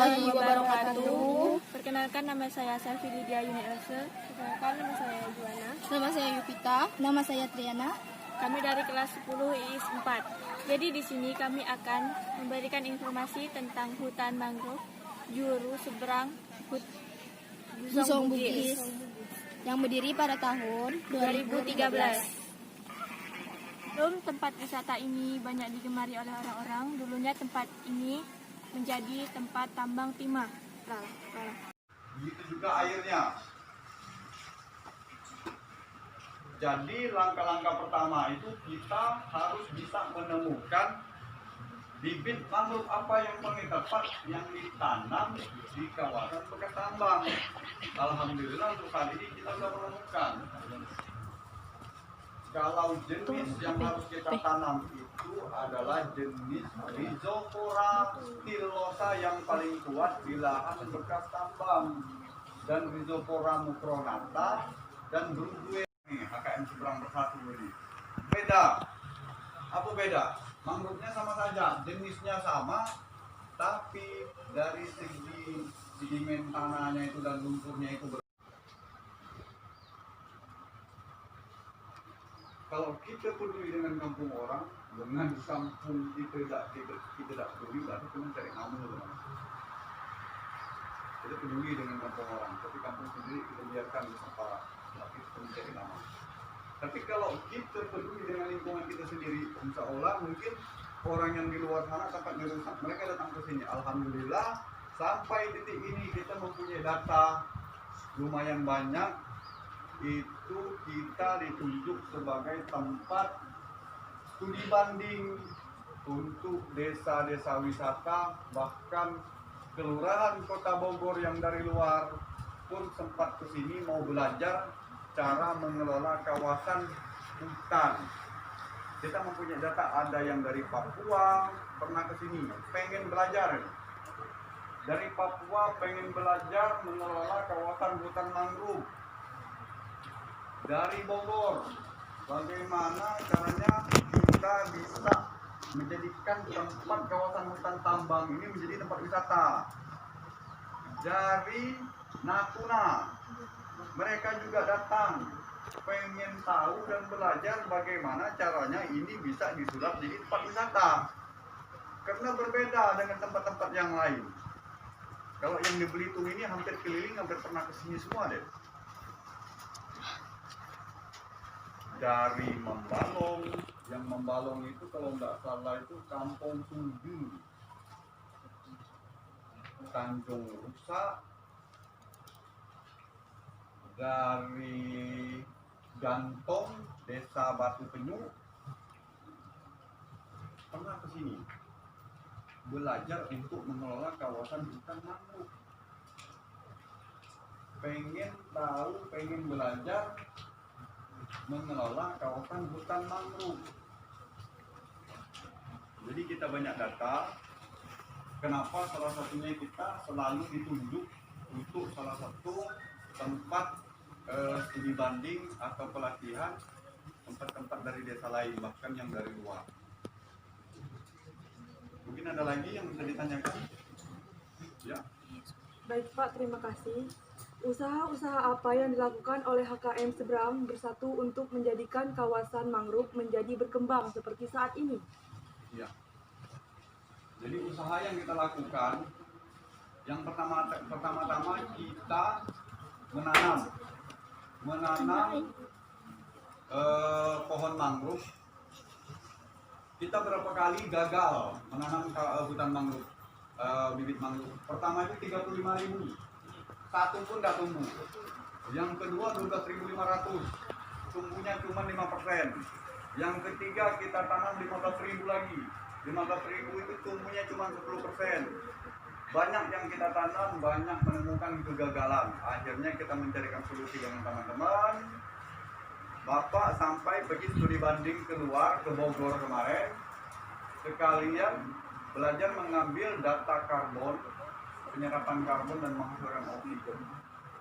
warahmatullahi wabarakatuh. Perkenalkan, nama saya Selvi Lydia Yuni Else. Perkenalkan, nama saya Juana. Nama saya Yupita. Nama saya Triana. Kami dari kelas 10 IIS 4. Jadi di sini kami akan memberikan informasi tentang hutan mangrove Juru Seberang Gusong Bugis yang berdiri pada tahun 2013. Tempat wisata ini banyak digemari oleh orang-orang. Dulunya tempat ini menjadi tempat tambang timah. Begitu juga airnya. Jadi langkah-langkah pertama itu kita harus bisa menemukan bibit mangrove apa yang paling tepat yang ditanam di kawasan bekas tambang. Alhamdulillah untuk saat ini kita sudah menemukan. Kalau jenis yang harus kita tanam itu adalah jenis Rhizopora stilosa yang paling kuat di lahan bekas tambang, dan Rhizopora mucronata dan Bruguier. HKM Seberang Bersatu ini beda. Apa beda? Mangrove-nya sama saja, jenisnya sama, tapi dari segi sedimen tanahnya itu dan lumpurnya itu Kalau kita peduli dengan kampung orang, dengan kampung kita tidak peduli, berarti cuma cari ngamul, teman. Kita peduli dengan kampung orang, tapi kampung sendiri kita biarkan separah, tapi kita mencari nama. Tapi kalau kita peduli dengan lingkungan kita sendiri, insya Allah mungkin orang yang di luar sana tempat dirusak, mereka datang ke sini. Alhamdulillah sampai detik ini kita mempunyai data lumayan banyak. Itu kita ditunjuk sebagai tempat studi banding untuk desa-desa wisata, bahkan kelurahan Kota Bogor yang dari luar pun sempat kesini mau belajar cara mengelola kawasan hutan. Kita mempunyai data, ada yang dari Papua pernah kesini pengen belajar, dari Papua pengen belajar mengelola kawasan hutan mangrove. Dari Bogor, bagaimana caranya kita bisa menjadikan tempat kawasan hutan tambang ini menjadi tempat wisata. Dari Natuna, mereka juga datang, pengen tahu dan belajar bagaimana caranya ini bisa disulap jadi tempat wisata. Karena berbeda dengan tempat-tempat yang lain. Kalau yang di Belitung ini hampir keliling, hampir pernah kesini semua deh. Dari Membalong, yang Membalong itu kalau nggak salah itu Kampung Tujuh, Tanjung Rusak, dari Gantong, Desa Batu Penyu, pernah ke sini belajar untuk mengelola kawasan hutan mangrove. Pengen tahu, pengen belajar mengelola kawasan hutan mangrove. Jadi kita banyak data. Kenapa salah satunya kita selalu ditunjuk untuk salah satu tempat studi banding atau pelatihan tempat-tempat dari desa lain, bahkan yang dari luar. Mungkin ada lagi yang bisa ditanyakan? Ya. Baik Pak, terima kasih. Usaha-usaha apa yang dilakukan oleh HKM Seberang Bersatu untuk menjadikan kawasan mangrove menjadi berkembang seperti saat ini? Ya. Jadi usaha yang kita lakukan, yang pertama-tama kita menanam pohon mangrove. Kita berapa kali gagal menanam hutan mangrove, bibit mangrove. Pertama itu 35.000. Satu pun tidak tumbuh. Yang kedua 12.500, tumbuhnya cuma 5%. Yang ketiga kita tanam 15.000 lagi. 15.000 itu tumbuhnya cuma 10%. Banyak yang kita tanam, banyak menemukan kegagalan. Akhirnya kita mencarikan solusi dengan teman-teman. Bapak sampai pergi studi banding keluar ke Bogor kemarin, sekalian belajar mengambil data karbon, penyerapan karbon dan menghasilkan oksigen.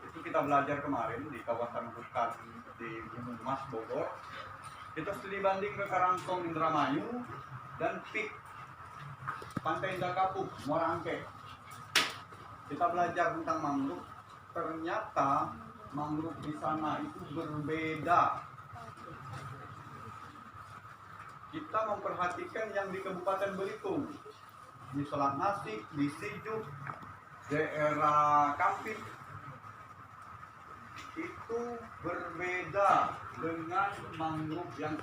Itu kita belajar kemarin di kawasan hutan di Gunung Mas Bogor. Kita studi banding ke Karangtong Indramayu dan PIK Pantai Indah Kapuk Muara Angke. kita belajar tentang mangrove, ternyata mangrove di sana itu berbeda. Kita memperhatikan yang di Kabupaten Belitung, di Selat Nasik, di Sijuk, daerah Kampit, itu berbeda dengan mangrove yang